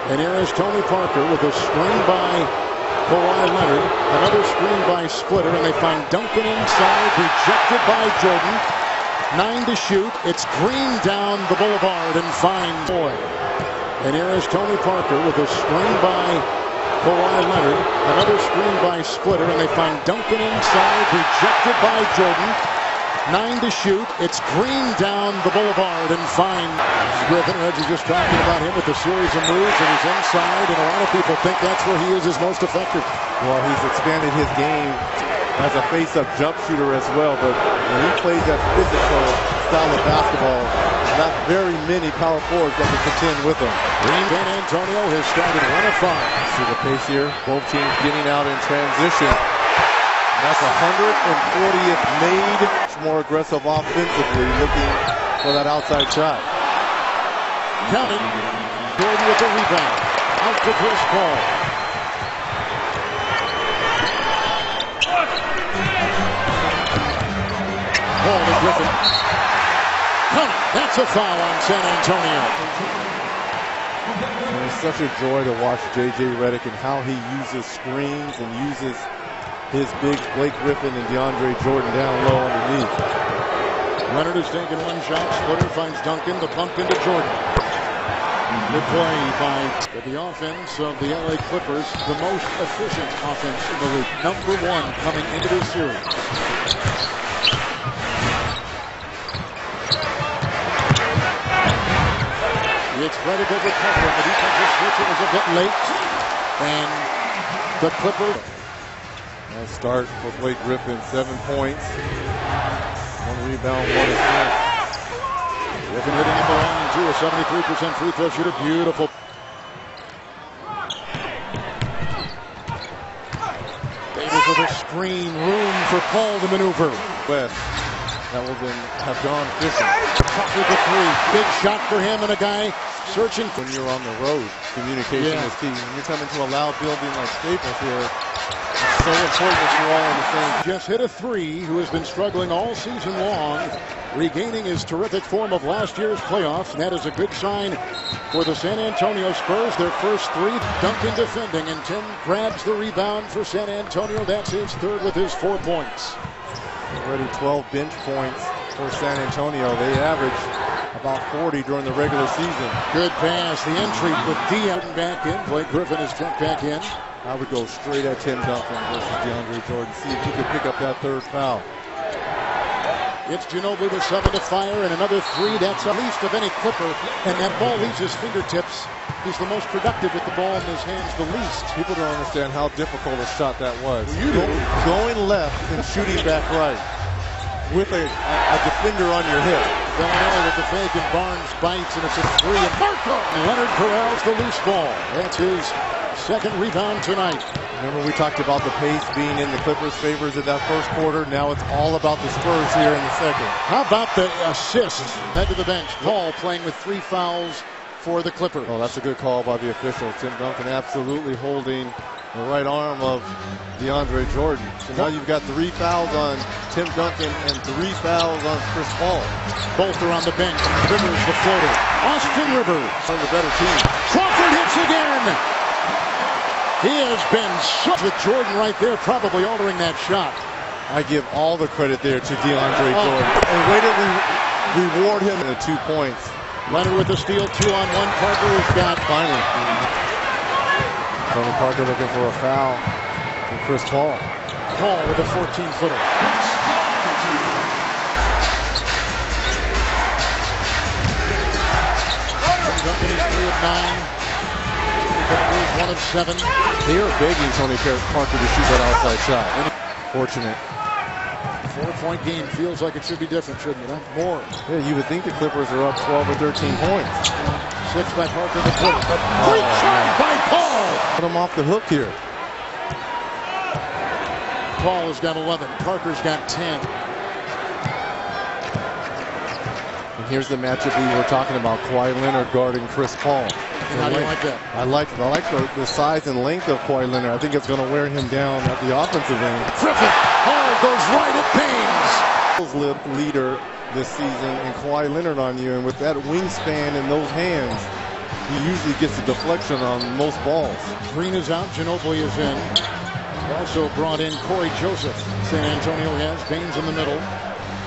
And here is Tony Parker with a screen by Kawhi Leonard. Another screen by Splitter, and they find Duncan inside, rejected by Jordan. 9 to shoot. It's Green down the boulevard and finds Boyd. And here is Tony Parker with a screen by Kawhi Leonard. Another screen by Splitter, and they find Duncan inside, rejected by Jordan. 9 to shoot. It's Green down the boulevard and finds Griffin. Reggie just talking about him with a series of moves, and he's inside, and a lot of people think that's where he is his most effective. Well, he's expanded his game as a face-up jump shooter as well, but when he plays that physical style of basketball, not very many power forwards that can contend with him. San Antonio has started 1 of 5. See the pace here. Both teams getting out in transition. That's 140th made. More aggressive offensively, looking for that outside shot. Counting. Jordan with the rebound. Out to Chris Paul. Paul to Griffin. Counting. That's a foul on San Antonio. And it's such a joy to watch J.J. Redick and how he uses screens and uses his bigs, Blake Griffin and DeAndre Jordan, down low underneath. Leonard has taken 1 shot. Splitter finds Duncan. The pump into Jordan. Good play by the offense of the LA Clippers, the most efficient offense in the league. Number 1 coming into this series. It's Redick over Parker. The defensive switch, it was a bit late. And the Clippers. Nice start for Blake Griffin, 7 points. 1 rebound, 1 assist. Griffin hitting at the line too, a 73% free throw shooter. Beautiful. Davis with a screen, room for Paul to maneuver. West, that will then have gone fishing. Tucker the 3, big shot for him, and a guy searching. When you're on the road, communication is key. When you're coming to a loud building like Staples here, it's so important that you're all in the same. Just hit a 3, who has been struggling all season long, regaining his terrific form of last year's playoffs, and that is a good sign for the San Antonio Spurs. Their first 3, Duncan defending, and Tim grabs the rebound for San Antonio. That's his 3rd with his 4 points. Already 12 bench points for San Antonio. They average about 40 during the regular season. Good pass. The entry with Dion back in. Blake Griffin is checked back in. I would go straight at Tim Duncan versus DeAndre Jordan. See if he could pick up that 3rd foul. It's Ginobili with 7 to fire, and another 3. That's the least of any Clipper, and that ball leaves his fingertips. He's the most productive with the ball in his hands, the least. People don't understand how difficult a shot that was. Well, you do. Going left and shooting back right with a defender on your hip. Villanelle with the fake, and Barnes bites, and it's a 3. And Marco! Leonard corrals the loose ball. That's his 2nd rebound tonight. Remember, we talked about the pace being in the Clippers' favors in that 1st quarter. Now it's all about the Spurs here in the 2nd. How about the assist? Head to the bench. Paul playing with 3 fouls for the Clippers. Oh, that's a good call by the officials. Tim Duncan absolutely holding the right arm of DeAndre Jordan. So now you've got 3 fouls on Tim Duncan and 3 fouls on Chris Paul. Both are on the bench. Rivers the floater. Austin Rivers. One of the better teams. Crawford hits again. He has been so with Jordan right there, probably altering that shot. I give all the credit there to DeAndre Jordan. And way to reward him in the 2 points. Leonard with the steal, 2-on-1. Parker has got finally. Tony Parker looking for a foul from Chris Paul. Paul with a 14-footer. Duncan is 3 of 9. 1 of 7. They are begging Tony Parker to shoot that outside shot. Fortunate. 4-point game feels like it should be different, shouldn't it? Huh? More. Yeah, you would think the Clippers are up 12 or 13 points. 6 by Parker. The quick shot by Paul. Put him off the hook here. Paul has got 11. Parker's got 10. And here's the matchup we were talking about: Kawhi Leonard guarding Chris Paul. And how do you like that? I like the size and length of Kawhi Leonard. I think it's going to wear him down at the offensive end. Griffin, Paul goes right at Baines. Leader this season, and Kawhi Leonard on you, and with that wingspan and those hands, He usually gets a deflection on most balls. Green is out. Ginobili is in. Also brought in Corey Joseph. San Antonio has Baines in the middle.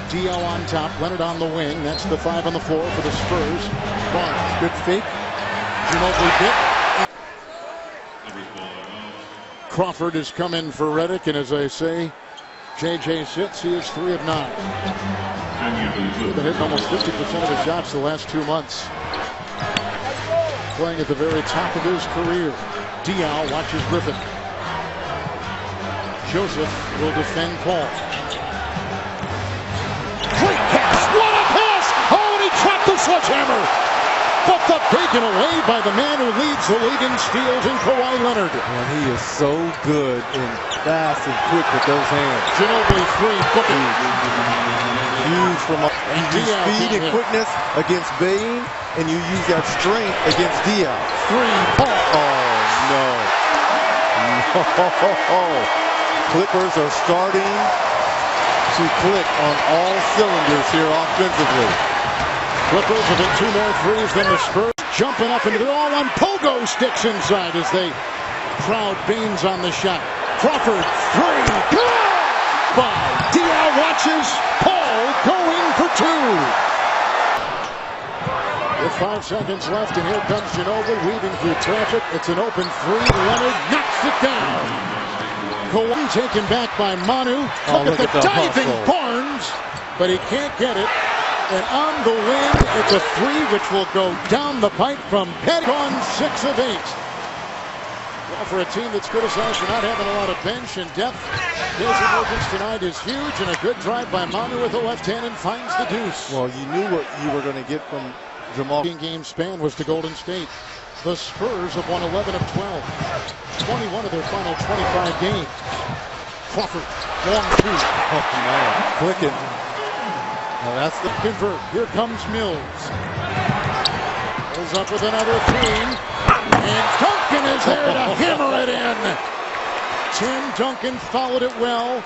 DL on top. Leonard on the wing. That's the 5 on the floor for the Spurs. Barnes. Good fake. Ginobili bit. Crawford has come in for Redick, and as I say, JJ sits. He is 3 of 9. He's been hitting almost 50% of his shots the last 2 months. Playing at the very top of his career. Diaw watches Griffin. Joseph will defend Paul. Great pass! What a pass! Oh, and he trapped the sledgehammer! But the taken away by the man who leads the league in steals in Kawhi Leonard. And he is so good and fast and quick with those hands. Ginobili 3, booking. Huge from up. You use speed and quickness against Bain, and you use that strength against Diaw. 3, Paul. Oh, no. No. Clippers are starting to click on all cylinders here offensively. Clippers have hit 2 more threes than the Spurs. Jumping up, and they're all on pogo sticks inside as they crowd Baines on the shot. Crawford, 3. Good! By Diaw watches Paul going for 2. With 5 seconds left, and here comes Ginobili weaving through traffic. It's an open 3. Leonard knocks it down. Kawhi taken back by Manu. Look at the diving hustle. Barnes, but he can't get it. And on the wing, it's a 3 which will go down the pipe from Petty on 6 of 8. Well, for a team that's criticized for not having a lot of bench and depth, his emergence tonight is huge, and a good drive by Manu with the left hand and finds the deuce. Well, you knew what you were going to get from Jamal. Game span was to Golden State. The Spurs have won 11 of 12. 21 of their final 25 games. Crawford, long 2. Oh, man. Clicking. Now that's the convert. Here comes Mills. Goes up with another 3. And Duncan is there to hammer it in. Tim Duncan followed it well.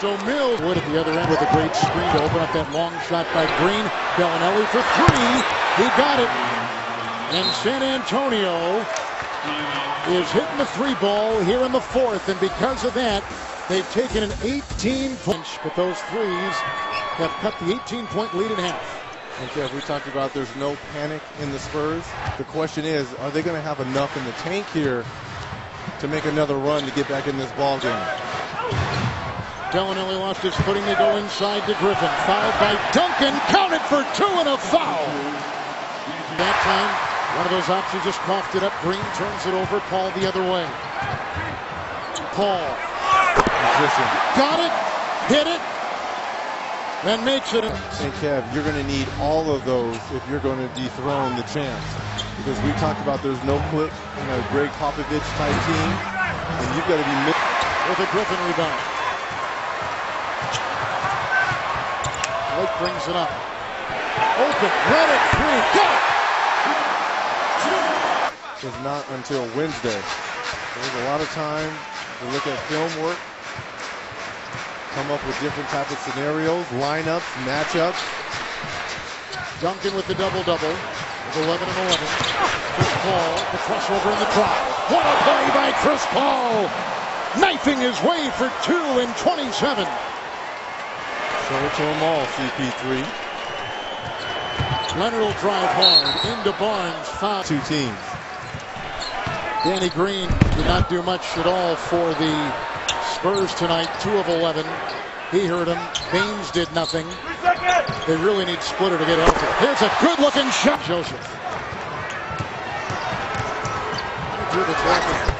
So Mills would at the other end with a great screen to open up that long shot by Green. Bellinelli for 3. He got it. And San Antonio is hitting the 3 ball here in the 4th. And because of that, they've taken an 18-point, but those 3s have cut the 18-point lead in half. Okay, we talked about there's no panic in the Spurs. The question is, are they going to have enough in the tank here to make another run to get back in this ball game? Bellinelli lost his footing. They go inside to Griffin. Fouled by Duncan. Counted for 2 and a foul. That time, one of those options just coughed it up. Green turns it over. Paul the other way. Paul. Position. Got it. Hit it. And makes it. And Kev, you're going to need all of those if you're going to dethrone the champs. Because we talked about there's no click in a Greg Popovich type team. And you've got to be with a Griffin rebound. Blake brings it up. Open. Redick 3. Got it. It's not until Wednesday. There's a lot of time to look at film work, come up with different type of scenarios, lineups, matchups. Duncan with the double-double, 11 and 11. Chris Paul, the crossover in the drop. What a play by Chris Paul! Knifing his way for 2 and 27. Show it to them all, CP3. Leonard will drive hard into Barnes. Foul. 2 teams. Danny Green did not do much at all for the Spurs tonight. 2 of 11. He hurt him. Baines did nothing. They really need Splitter to get healthy. Here's a good-looking shot. Joseph. Through the traffic.